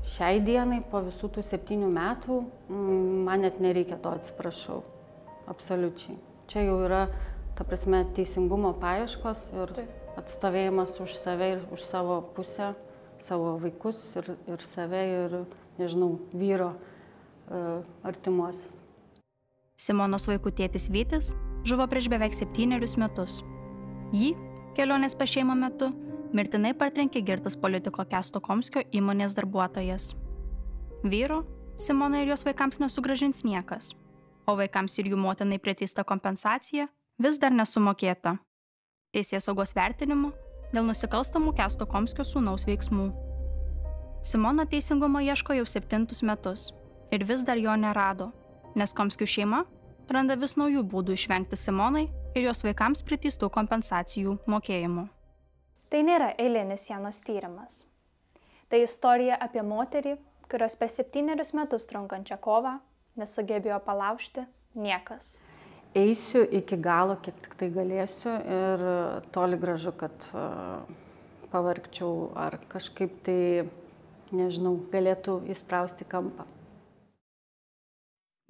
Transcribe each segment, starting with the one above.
šiai dienai, po visų tų 7 metų, man net nereikia to atsiprašau. Absoliučiai. Čia jau yra, ta prasme, teisingumo paieškos ir atstovėjimas už save ir už savo pusę, savo vaikus ir save ir, nežinau, vyro artimuosius. Simonos vaikų tėtis Vytis žuvo prieš beveik 7 metus. Jį, kelionės pas šeimą metu, mirtinai partrenkė girtas politiko Kęsto Komskio įmonės darbuotojas. Vyro Simonai ir jos vaikams nesugrąžins niekas, o vaikams ir jų motinai priteista kompensacija vis dar nesumokėta. Teisėsaugos vertinimu dėl nusikalstamų Kęsto Komskio sūnaus veiksmų. Simona teisingumo ieško jau 7 metus ir vis dar jo nerado, nes Komskių šeima randa vis naujų būdų išvengti Simonai ir jos vaikams priteistų kompensacijų mokėjimų. Tai nėra eilinis sienos tyrimas. Tai istorija apie moterį, kurios per 7 metus trunkančią kovą nesugebėjo palaužti niekas. Eisiu iki galo, kiek tik tai galėsiu ir toli gražu, kad pavargčiau ar kažkaip tai, nežinau, galėtų įsprausti kampą.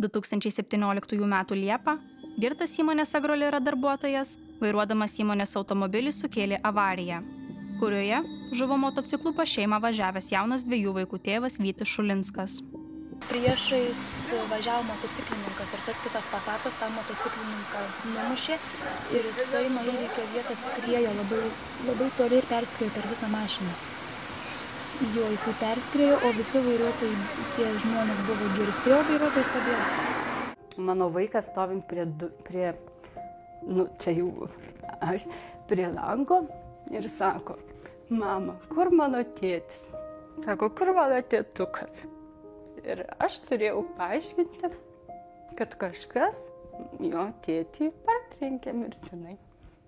2017 m. Liepą girtas įmonės Agrolira darbuotojas, vairuodamas įmonės automobilį, sukėlė avariją, kurioje žuvo motociklų pas šeimą važiavęs jaunas 2 vaikų tėvas Vytis Šulinskas. Priešais važiavo motociklininkas ir tas kitas Passatas tą motociklininką numušė ir jisai nuo įvykio vietos skriejo labai toli ir perskriejo per visą mašiną. Jo, jisai perskriejo, o visi vairuotojai, tie žmonės buvo girti, o vairuotojas padėjo. Mano vaikas stovint prie lango ir sako, mama, kur mano tėtis? Sako, kur mano tėtukas? Ir aš turėjau paaiškinti, kad kažkas jo tėtį partrenkė mirtinai.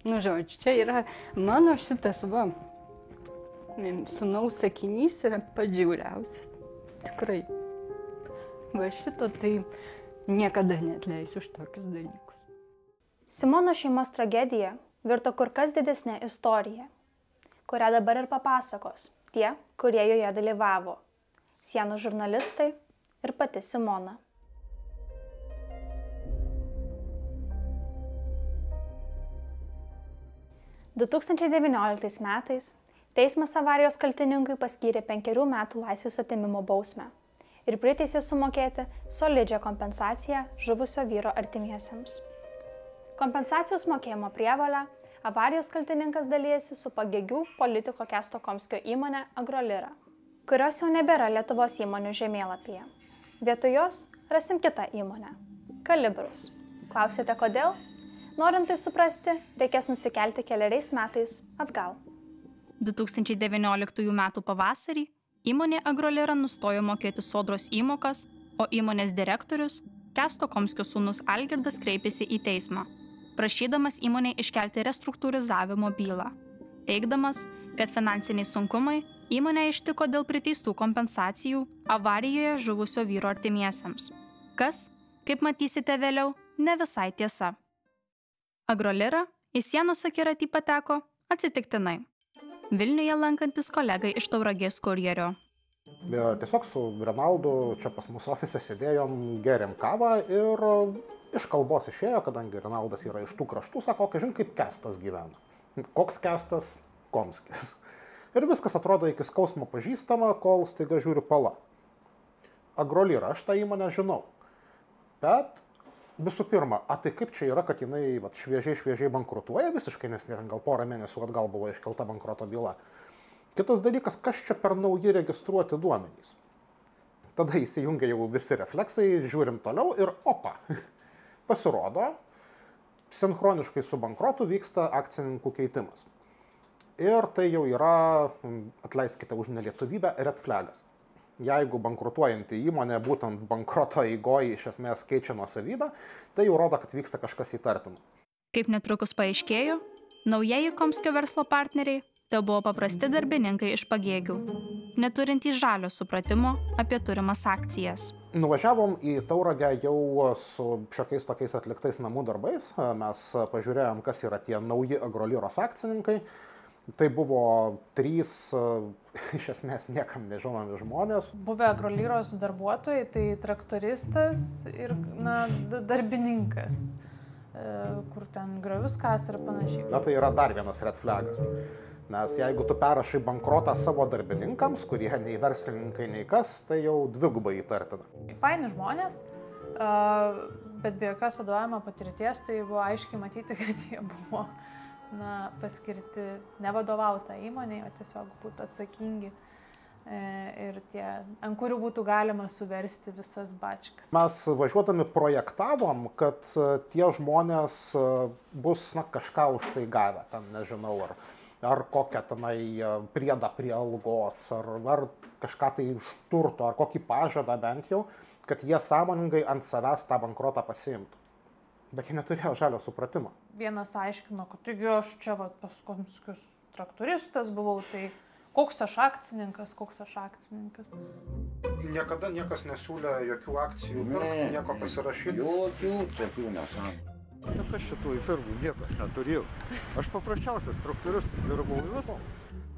Žodžiu, čia yra mano šitas sūnaus sakinys yra pats žiauriausias. Tikrai. Va šito tai niekada neatleisiu už tokius dalykus. Simono šeimos tragedija virto kur kas didesnė istorija, kurią dabar ir papasakos tie, kurie joje dalyvavo. Sienų žurnalistai ir pati Simona. – 2019 metais teismas avarijos kaltininkui paskyrė 5 metų laisvės atėmimo bausmę ir priteisė sumokėti solidžią kompensaciją žuvusio vyro artimiesiems. Kompensacijos mokėjimo prievolę avarijos kaltininkas dalijasi su pagėgių politiko Kęsto Komskio įmonė Agrolira, kurios jau nebėra Lietuvos įmonių žemėlapyje. Vietoj jos rasim kitą įmonę – Kalibrus. Klausite, kodėl? Norint tai suprasti, reikės nusikelti 4 metais atgal. 2019 m. pavasarį įmonė Agrolira nustojo mokėti sodros įmokas, o įmonės direktorius Kęsto Komskio sūnus Algirdas kreipėsi į teismą, prašydamas įmonei iškelti restruktūrizavimo bylą, teigdamas, kad finansiniai sunkumai įmonę ištiko dėl priteistų kompensacijų avarijoje žuvusio vyro artimiesiems. Kas, kaip matysite vėliau, ne visai tiesa. Agrolira į sienos akiratį pateko atsitiktinai. Vilniuje lankantis kolegai iš Tauragės kurjerio. Tiesiog su Renaldu čia pas mus ofise sėdėjom, geriam kavą ir iš kalbos išėjo, kadangi Renaldas yra iš tų kraštų, sako, žin, kaip Kęstas gyvena. Koks Kęstas? Komskis. Ir viskas atrodo iki skausmo pažįstama, kol staiga žiūriu pala. Agrolira, aš tą įmonę žinau. Bet visų pirma, tai kaip čia yra, kad jinai šviežiai bankrutuoja visiškai, nes gal porą mėnesių atgal buvo iškelta bankroto byla. Kitas dalykas, kas čia per nauji registruoti duomenys. Tada įsijungia jau visi refleksai, žiūrim toliau ir opa. Pasirodo, sinchroniškai su bankrotu vyksta akcininkų keitimas. Ir tai jau yra, atleiskite už nelietuvybę, red flagas. Jeigu bankrutuojanti įmonė būtent bankroto eigoje iš esmės keičia nuosavybę, tai jau rodo, kad vyksta kažkas įtartino. Kaip netrukus paaiškėjo, naujieji Komskio verslo partneriai tai buvo paprasti darbininkai iš pagėgių, neturintys žalio supratimo apie turimas akcijas. Nuvažiavom į Tauragę jau su šiokiais tokiais atliktais namų darbais. Mes pažiūrėjom, kas yra tie nauji Agroliros akcininkai. Tai buvo 3 iš esmės niekam nežinomi žmonės. Buvę Agrolyros darbuotojai, tai traktoristas ir darbininkas, kur ten griovius kas ir panašiai. Na tai yra dar vienas red flagas. Nes jeigu tu perrašai bankrotą savo darbininkams, kurie nei verslininkai, nei kas, tai jau dvigubai įtartina. Faini žmonės, bet be jokios vadovavimo patirties, tai buvo aiškiai matyti, kad jie buvo paskirti nevadovautą įmonėje, o tiesiog būtų atsakingi ir tie, ant kurių būtų galima suversti visas bačkas. Mes važiuodami projektavom, kad tie žmonės bus kažką už tai gavę, ten nežinau, ar kokią tenai priedą prie algos, ar kažką tai iš turto, ar kokį pažadą bent jau, kad jie sąmoningai ant savęs tą bankrotą pasiimtų. Bet jie neturėjo žalio supratimo. Vienas aiškino, kad taigi aš čia pas Komskius traktoristas buvau, tai koks aš akcininkas. Niekada niekas nesiūlė jokių akcijų, nieko pasirašyti. Jokių tokių nesąmonių. Bet aš šitoj firmų nieko neturėjau. Aš paprasčiausias traktoristas dirbau visą.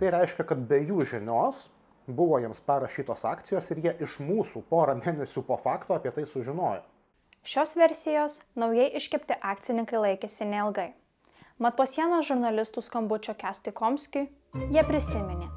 Tai reiškia, kad be jų žinios buvo jiems parašytos akcijos ir jie iš mūsų porą mėnesių po fakto apie tai sužinojo. Šios versijos naujai iškepti akcininkai laikėsi neilgai. Mat po sienos žurnalistų skambučio Kęstui Komskiui jie prisiminė,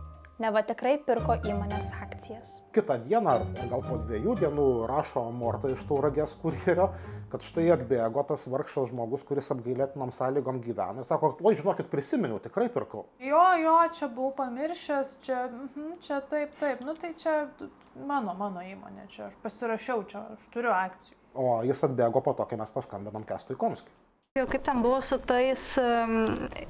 neva tikrai pirko įmonės akcijas. Kitą dieną, ar gal po 2 dienų, rašo Morta iš Tauragės kurjerio, kad štai atbėgo tas vargšas žmogus, kuris apgailėtinom sąlygom gyvena. Ir sako, oi, žinokit, prisiminiau, tikrai pirkau. Jo, čia buvau pamiršęs, čia taip. Nu tai čia mano įmonė, čia aš pasirašiau, čia aš turiu akcijų. O jis atbėgo po to, kai mes paskambinom Kęstui Komskiui. Kaip ten buvo su tais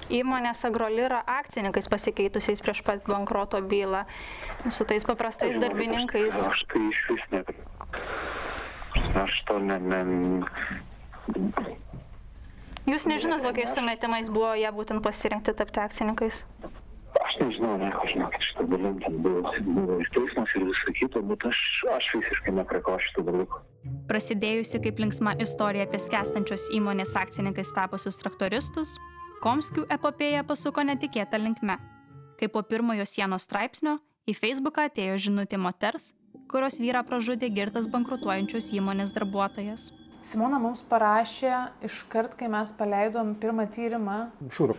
įmonės Agrolyra akcininkais pasikeitusiais prieš pat bankroto bylą, su tais paprastais darbininkais? Aš tai iš vis aš to Jūs nežinot, kokiais sumetimais buvo jie būtent pasirinkti tapti akcininkais? Aš nežinau, žinokit, šitą dalintą buvo ir teismas ir visą kitą, bet aš visiškai neprikau šitą dalyką. Prasidėjusi kaip linksma istorija apie skęstančios įmonės akcininkais tapusius traktoristus, Komskių epopėja pasuko netikėtą linkme, kai po pirmojo sienos straipsnio į Facebooką atėjo žinutė moters, kurios vyrą pražudė girtas bankrutuojančios įmonės darbuotojas. Simona mums parašė iškart, kai mes paleidom pirmą tyrimą. Žiūriu,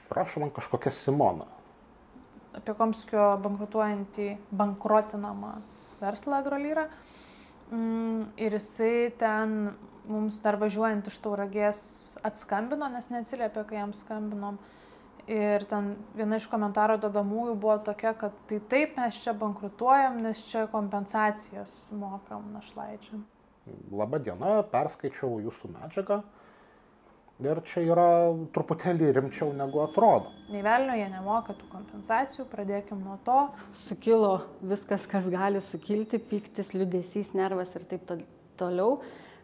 prašo man kažkokia Simona. Apie Komskio bankrotinamą verslą Agrolyrą. Ir jisai ten mums dar važiuojant iš Tauragės atskambino, nes neatsiliepė, kai jam skambinom. Ir ten viena iš komentaro dedamųjų buvo tokia, kad tai taip mes čia bankrutuojam, nes čia kompensacijas mokam našlaičiam. Labą dieną, perskaičiau jūsų medžiagą. Ir čia yra truputėlį rimčiau negu atrodo. Nei velnio jie nemoka tų kompensacijų, pradėkim nuo to. Sukilo viskas, kas gali sukilti, pyktis, liūdesys, nervas ir taip toliau,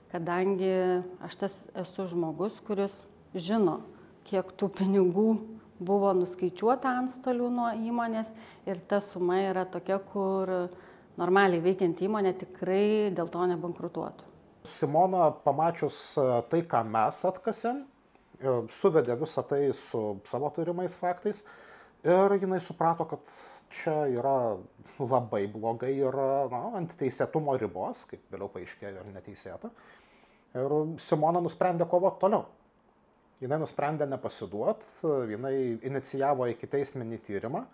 kadangi aš esu žmogus, kuris žino, kiek tų pinigų buvo nuskaičiuota antstolių nuo įmonės ir ta suma yra tokia, kur normaliai veikiant įmonė tikrai dėl to nebankrutuotų. Simona, pamačius tai, ką mes atkasėm, suvedė visą tai su savo turimais faktais ir jinai suprato, kad čia yra labai blogai ir ant teisėtumo ribos, kaip vėliau paaiškėjo, ir neteisėta. Ir Simona nusprendė kovoti toliau. Jinai nusprendė nepasiduoti, jinai inicijavo ikiteisminį tyrimą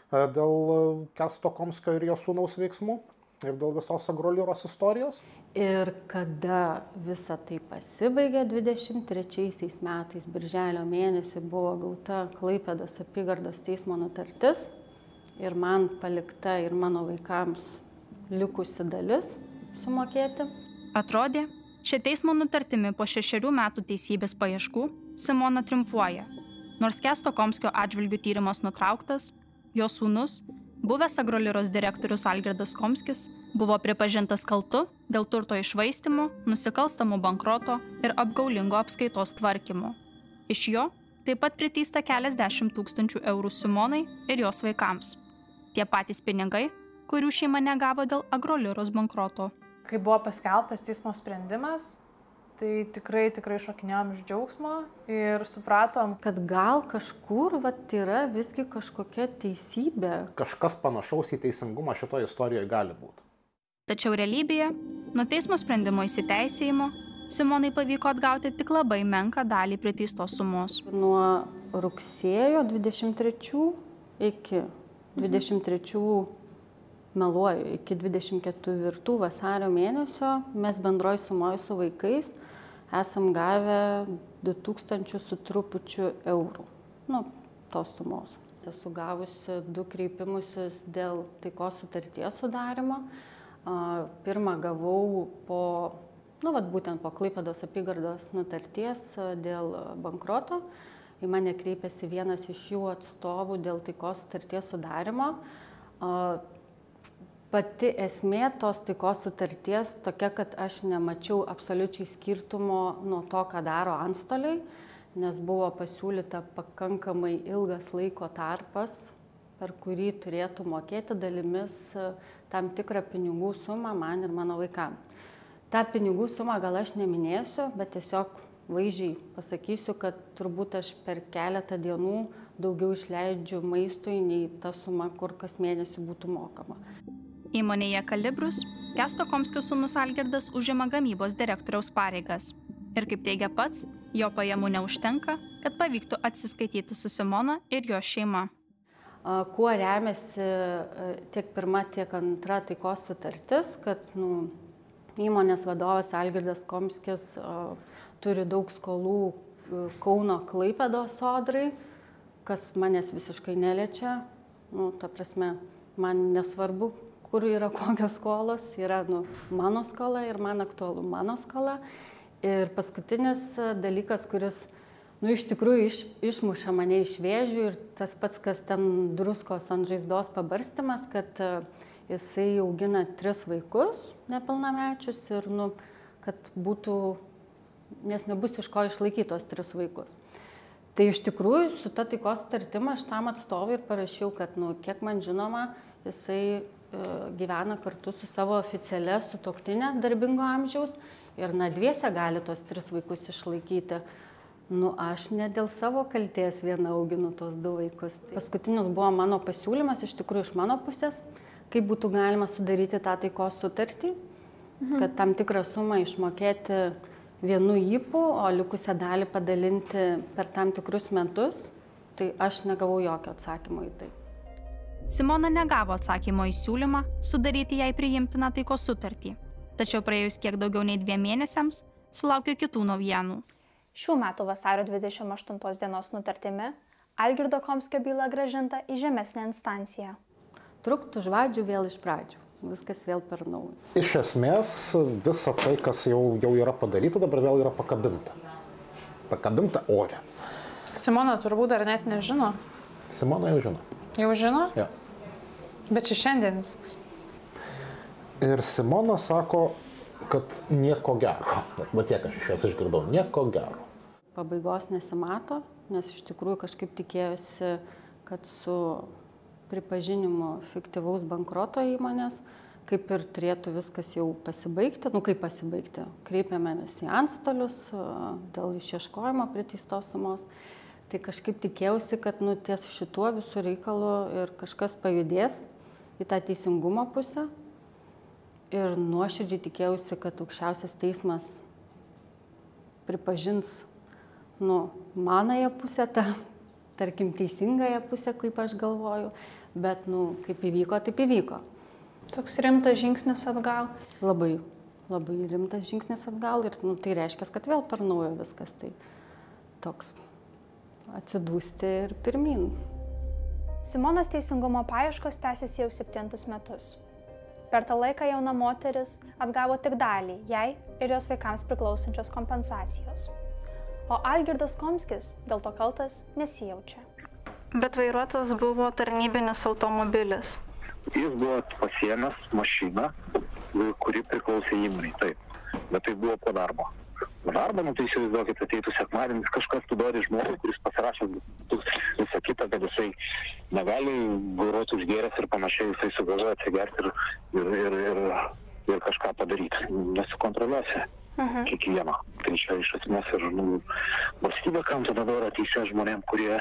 dėl Kęsto Komskio ir jo sūnaus veiksmų. Ir dėl visos Agrolyros istorijos. Ir kada visa tai pasibaigė 23 metais, birželio mėnesį buvo gauta Klaipėdos apygardos teismo nutartis ir man palikta ir mano vaikams likusi dalis sumokėti. Atrodė, šią teismo nutartimi po 6 metų teisybės paieškų Simona triumfuoja. Nors Kęsto Komskio atžvilgių tyrimas nutrauktas, jo sūnus, buvęs Agrolyros direktorius Algirdas Komskis, buvo pripažintas kaltu dėl turto iššvaistymo, nusikalstamų bankroto ir apgaulingo apskaitos tvarkymo. Iš jo taip pat priteista keliasdešimt tūkstančių eurų Simonai ir jos vaikams. Tie patys pinigai, kurių šeima negavo dėl Agrolyros bankroto. Kai buvo paskelbtas teismo sprendimas, tai tikrai šokinėjom iš džiaugsmo ir supratom, kad gal kažkur yra visgi kažkokia teisybė. Kažkas panašaus į teisingumą šitoje istorijoje gali būti. Tačiau realybėje, nuo teismo sprendimo įsiteisėjimo, Simonai pavyko atgauti tik labai menką dalį priteistos sumos. Nuo rugsėjo 23 iki 23 meluoju, iki 24 vasario mėnesio mes bendroj sumoj su vaikais esam gavę 2000 su trupučiu eurų. Tos sumos. Esu gavusi 2 kreipimusis dėl taikos sutarties sudarimo. Pirmą gavau po, būtent po Klaipėdos apygardos nutarties dėl bankroto. Į mane kreipėsi vienas iš jų atstovų dėl taikos sutarties sudarimo. Pati esmė tos taikos sutarties tokia, kad aš nemačiau absoliučiai skirtumo nuo to, ką daro antstoliai, nes buvo pasiūlyta pakankamai ilgas laiko tarpas, per kurį turėtų mokėti dalimis tam tikrą pinigų sumą man ir mano vaikam. Ta pinigų sumą gal aš neminėsiu, bet tiesiog vaizdžiai pasakysiu, kad turbūt aš per keletą dienų daugiau išleidžiu maistui nei ta suma, kur kas mėnesį būtų mokama. Įmonėje Kalibrus Kęsto Komskio sūnus Algirdas užima gamybos direktoriaus pareigas. Ir kaip teigia pats, jo pajamų neužtenka, kad pavyktų atsiskaityti su Simona ir jo šeima. Kuo remiasi tiek pirma, tiek antra taikos sutartis, kad įmonės vadovas Algirdas Komskis turi daug skolų Kauno Klaipėdos sodrai, kas manęs visiškai neliečia. Ta prasme, man nesvarbu, kur yra kokios skolos, yra mano skola ir man aktualu mano skola. Ir paskutinis dalykas, kuris iš tikrųjų išmuša mane iš vėžių ir tas pats, kas ten druskos ant žaizdos pabarstymas, kad jisai augina 3 vaikus nepilnamečius ir kad būtų, nes nebus iš ko išlaikyti tos 3 vaikus. Tai iš tikrųjų su ta taikos sutartim aš tam atstovui ir parašiau, kad kiek man žinoma, jisai gyvena kartu su savo oficialia sutuoktinė darbingo amžiaus ir dviese gali tos 3 vaikus išlaikyti. Aš ne dėl savo kaltės viena auginu tos 2 vaikus. Paskutinis buvo mano pasiūlymas, iš tikrųjų iš mano pusės, kaip būtų galima sudaryti tą taikos sutartį, kad tam tikrą sumą išmokėti vienu ypu, o likusią dalį padalinti per tam tikrus metus. Tai aš negavau jokio atsakymo į tai. Simona negavo atsakymo į siūlymą sudaryti jai priimtiną taikos sutartį, tačiau praėjus kiek daugiau nei 2 mėnesiams sulaukė kitų naujienų. Šių metų vasario 28 dienos nutartimi Algirdo Komskio byla grąžinta į žemesnę instanciją. Truktų žvadžių vėl iš pradžių, viskas vėl per naują. Iš esmės, visa tai, kas jau yra padaryta, dabar vėl yra pakabinta. Pakabinta ore. Simona turbūt dar net nežino. Simona jau žino. Jau žino? Ja. Bet čia šiandien viskas. Ir Simona sako, kad nieko gero. Tiek aš iš jos išgirdau, nieko gero. Pabaigos nesimato, nes iš tikrųjų kažkaip tikėjosi, kad su pripažinimu fiktyvaus bankroto įmonės, kaip ir turėtų viskas jau pasibaigti. Kaip pasibaigti? Kreipėmės į antstolius dėl išieškojimo priteistos sumos. Tai kažkaip tikėjausi, kad ties šituo visų reikalu ir kažkas pajudės į tą teisingumo pusę. Ir nuoširdžiai tikėjausi, kad aukščiausias teismas pripažins manąją pusę, tarkim teisingąją pusę, kaip aš galvoju. Bet kaip įvyko, taip įvyko. Toks rimtas žingsnis atgal. Labai rimtas žingsnis atgal ir tai reiškia, kad vėl per naujo viskas. Tai toks atsidūsti ir pirmin. Simonos teisingumo paieškos tęsiasi jau 7 metus. Per tą laiką jauna moteris atgavo tik dalį jai ir jos vaikams priklausančios kompensacijos. O Algirdas Komskis dėl to kaltas nesijaučia. Bet vairuotojas buvo tarnybinis automobilis. Jis buvo pasiėmęs mašiną, kuri priklausė įmonei, taip. Bet tai buvo po darbo. Po darbo, tai įsivaizduokit, ateitų sekmadienis, kažkas tu duodi žmogui, kuris pasirašė visą kitą, kad jisai negali vairuoti užgėręs ir panašiai, jisai sugalvoja atsigerti ir kažką padaryti. Nesukontroliuosi. kiekvieno. Tai čia iš esmės ir valstybė, kam tada duoda teisę žmonėm, kurie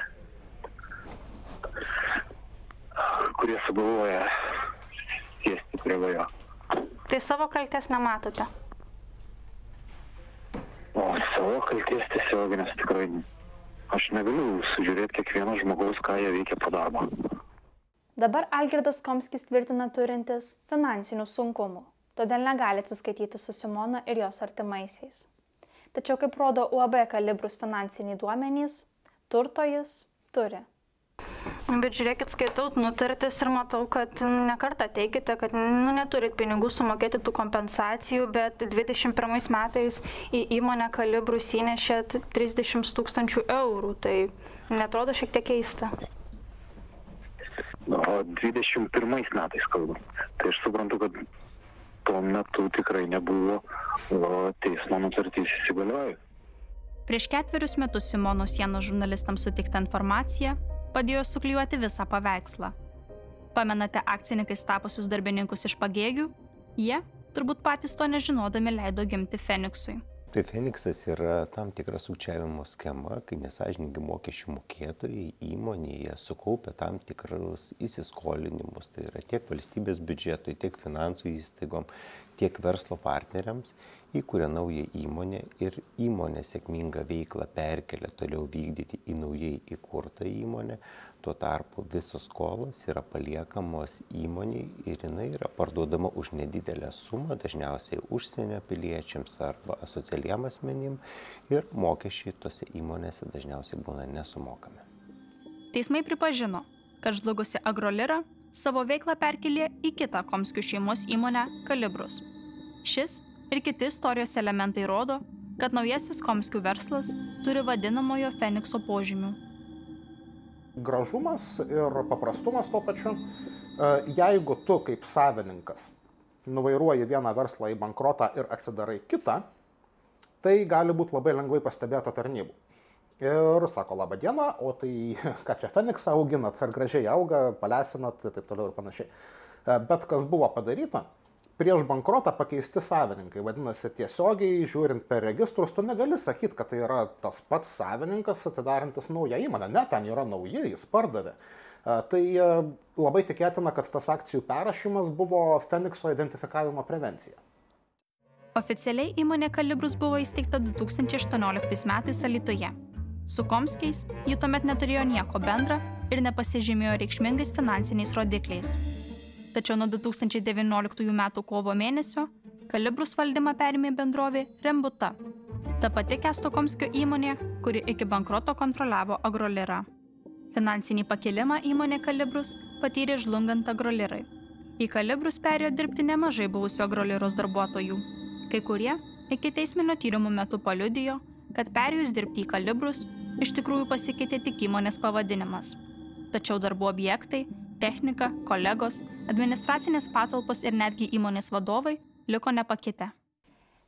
sugalvoja sėsti prie vairo. Tai savo kaltės nematote? O savo kaltės tiesioginės tikrai aš negaliu sužiūrėti kiekvieno žmogaus, ką jie veikia po darbo. Dabar Algirdas Komskis tvirtina turintis finansinių sunkumų, todėl negali atsiskaityti su Simona ir jos artimaisiais. Tačiau, kaip rodo UAB Kalibrus finansiniai duomenys, turto jis turi. Bet žiūrėkit, skaitau nutartis ir matau, kad nekartą teikite, kad neturit pinigų sumokėti tų kompensacijų, bet 21 metais į įmonę Kalibrus įnešėt 30 000 eurų. Tai netrodo šiek tiek keista. O 21 metais kalbam. Tai aš suprantu, kad tuo metu tikrai nebuvo teismo nutartis įsigaliojo. Prieš 4 metus Simonos sienos žurnalistams suteikta informacija padėjo suklijuoti visą paveikslą. Pamenate akcininkais tapusius darbininkus iš Pagėgių? Jie, turbūt patys to nežinodami, leido gimti Feniksui. Tai Feniksas yra tam tikra sukčiavimo schema, kai nesąžiningi mokesčių mokėtojai įmonėje sukaupia tam tikrus įsiskolinimus. Tai yra tiek valstybės biudžetui, tiek finansų įstaigom, tiek verslo partneriams, įkuria naują įmonę ir įmonė sėkmingą veiklą perkelia toliau vykdyti į naujai įkurtą įmonę. Tuo tarpu visos skolos yra paliekamos įmoniai ir jinai yra parduodama už nedidelę sumą, dažniausiai užsienio piliečiams arba asocialiem asmenim ir mokesčiai tose įmonėse dažniausiai būna nesumokami. Teismai pripažino, kad žlugusi Agrolira savo veiklą perkelė į kitą Komskių šeimos įmonę Kalibrus. Šis ir kiti istorijos elementai rodo, kad naujasis Komskių verslas turi vadinamojo Fenikso požymių. Gražumas ir paprastumas tuo pačiu. Jeigu tu kaip savininkas nuvairuoji vieną verslą į bankrotą ir atsidarai kitą, tai gali būti labai lengvai pastebėta tarnybų. Ir sako, laba diena, o tai ką čia Feniksą auginat, ar gražiai auga, palesinat ir taip toliau ir panašiai. Bet kas buvo padaryta? Prieš bankrotą pakeisti savininkai, vadinasi, tiesiogiai žiūrint per registrus, tu negali sakyti, kad tai yra tas pats savininkas atidarantis naują įmonę. Ne, ten yra nauji, jis pardavė. Tai labai tikėtina, kad tas akcijų perrašymas buvo Fenikso identifikavimo prevencija. Oficialiai įmonė Kalibrus buvo įsteigta 2018 metais Alytuje. Su Komskiais ji tuomet neturėjo nieko bendra ir nepasižymėjo reikšmingais finansiniais rodikliais. Tačiau nuo 2019 m. kovo mėnesio Kalibrus valdymą perėmė bendrovė Rembuta, ta pati Kęsto Komskio įmonė, kuri iki bankroto kontroliavo Agrolirą. Finansinį pakilimą įmonė Kalibrus patyrė žlungant Agrolirai. Į Kalibrus perėjo dirbti nemažai buvusių Agroliros darbuotojų. Kai kurie iki teisminio tyrimo metu paliudijo, kad perėjus dirbti į Kalibrus iš tikrųjų pasikeitė tik įmonės pavadinimas. Tačiau darbų objektai, technika, kolegos, administracinės patalpos ir netgi įmonės vadovai liko nepakitę.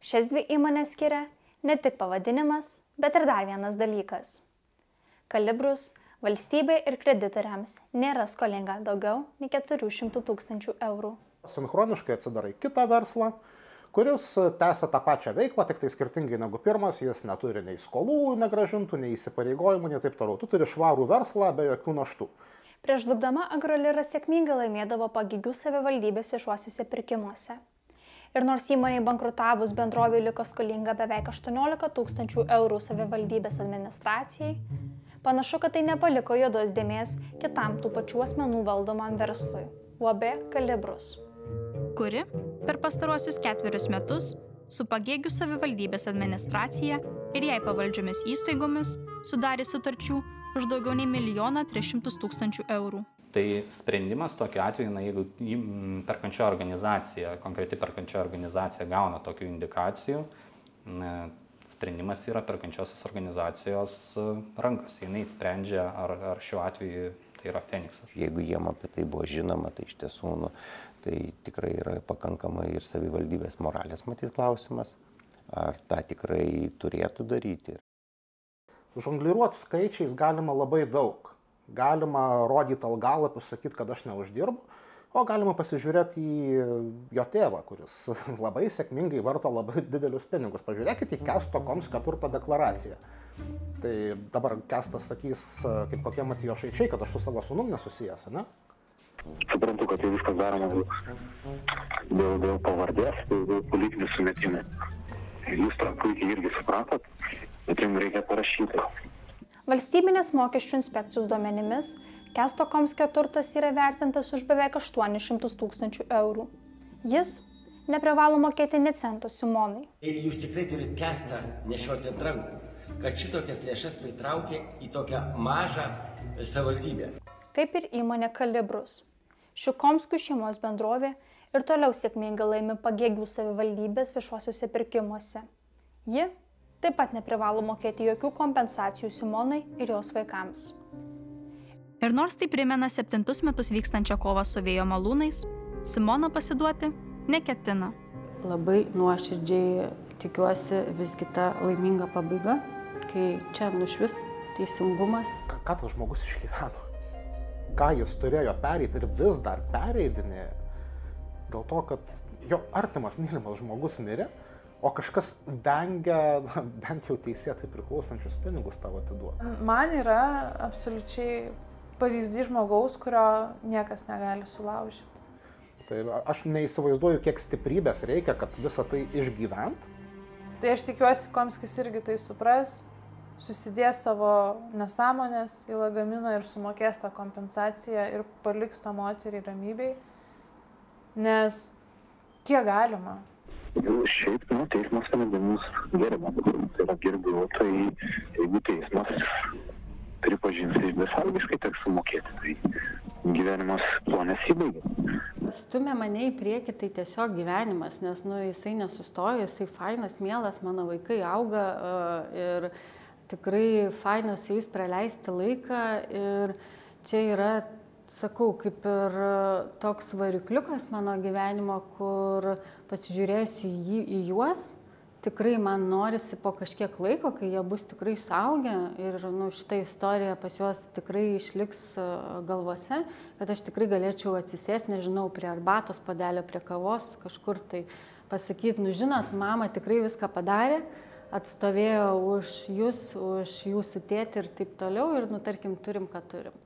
Šias dvi įmonės skiria ne tik pavadinimas, bet ir dar vienas dalykas. Kalibrus valstybei ir kreditoriams nėra skolinga daugiau nei 400 000 eurų. Sinchroniškai atsidarai kitą verslą, kuris tęsia tą pačią veiklą, tik tai skirtingai negu pirmas, jis neturi nei skolų negrąžintų, nei įsipareigojimų, nei taip toliau. Tu turi švarų verslą be jokių naštų. Prieš žlugdama Agrolira sėkmingai laimėdavo Pagėgių savivaldybės viešuosiuose pirkimuose. Ir nors įmonei bankrutavus bendrovė liko skolinga beveik 18 000 eurų savivaldybės administracijai, panašu, kad tai nepaliko juodos dėmės kitam tų pačių asmenų valdomam verslui – UAB Kalibrus. Kuri per pastaruosius 4 metus su Pagėgių savivaldybės administracija ir jai pavaldžiomis įstaigomis sudarė sutarčių už daugiau nei 1 300 000 eurų. Tai sprendimas tokiu atveju, jeigu perkančioji organizacija, konkreti perkančioji organizacija gauna tokių indikacijų, sprendimas yra perkančiosios organizacijos rankose. Jis sprendžia, ar šiuo atveju tai yra Feniksas. Jeigu jiem apie tai buvo žinoma, tai iš tiesų tai tikrai yra pakankamai ir savivaldybės moralės matyt klausimas, ar tą tikrai turėtų daryti. Žongliruoti skaičiais galima labai daug. Galima rodyti algalapius, sakyti, kad aš neuždirbu. O galima pasižiūrėti į jo tėvą, kuris labai sėkmingai varto labai didelius pinigus. Pažiūrėkite į Kęsto Komskio turto deklaraciją. Tai dabar Kęstas sakys, kaip kokie Matijošaičiai, kad aš su savo sūnum nesusijęs, ne? Suprantu, kad tai viskas daroma dėl pavardės, dėl politinių sumetimų. Jūs tą puikiai irgi supratot, bet jums reikia parašyti. Valstybinės mokesčių inspekcijos duomenimis Kęsto Komskio turtas yra vertintas už beveik 800 000 eurų. Jis neprivalo mokėti nė cento Simonai. Ir jūs tikrai turite Kęstą nešioti ant rankų, kad šitokias lėšas pritraukė į tokią mažą savivaldybę. Kaip ir įmonė Kalibrus. Šių Komskių šeimos bendrovė ir toliau sėkmingai laimi Pagėgių savivaldybės viešuosiuose pirkimuose. Ji taip pat neprivalo mokėti jokių kompensacijų Simonai ir jos vaikams. Ir nors tai primena 7 metus vykstančią kovą su vėjo malūnais, Simona pasiduoti neketina. Labai nuoširdžiai tikiuosi visgi ta laiminga pabaiga, kai čia nušvis teisingumas. Ką tas žmogus išgyveno? Ką jis turėjo pereiti ir vis dar pereidinė dėl to, kad jo artimas, mylimas žmogus mirė, o kažkas vengia bent jau teisėtai priklausančius pinigus tavo atiduoti. Man yra absoliučiai pavyzdys žmogaus, kurio niekas negali sulaužyti. Tai aš neįsivaizduoju, kiek stiprybės reikia, kad visą tai išgyvent. Tai aš tikiuosi, Komskis irgi tai supras, susidės savo nesąmonės į lagaminą ir sumokės tą kompensaciją ir paliks tą moterį ramybėj, nes kiek galima. Šiaip, teismas sprendimus gerbia, tai yra gerbiu, tai jeigu teismas pripažins, tai besąlygiškai teks sumokėti, tai gyvenimas tuo nesibaigia. Stumia mane į priekį tai tiesiog gyvenimas, nes jisai nesustoja, jisai fainas, mielas, mano vaikai auga ir tikrai faina su jais praleisti laiką ir čia yra, sakau, kaip ir toks varikliukas mano gyvenimo, kur pasižiūrėsiu į juos, tikrai man norisi po kažkiek laiko, kai jie bus tikrai suaugę ir šita istorija pas juos tikrai išliks galvose, kad aš tikrai galėčiau atsisėsti, nežinau, prie arbatos padelio, prie kavos, kažkur tai pasakyti, žinot, mama tikrai viską padarė, atstovėjo už jūs, už jūsų tėtį ir taip toliau ir, tarkim, turim, ką turim.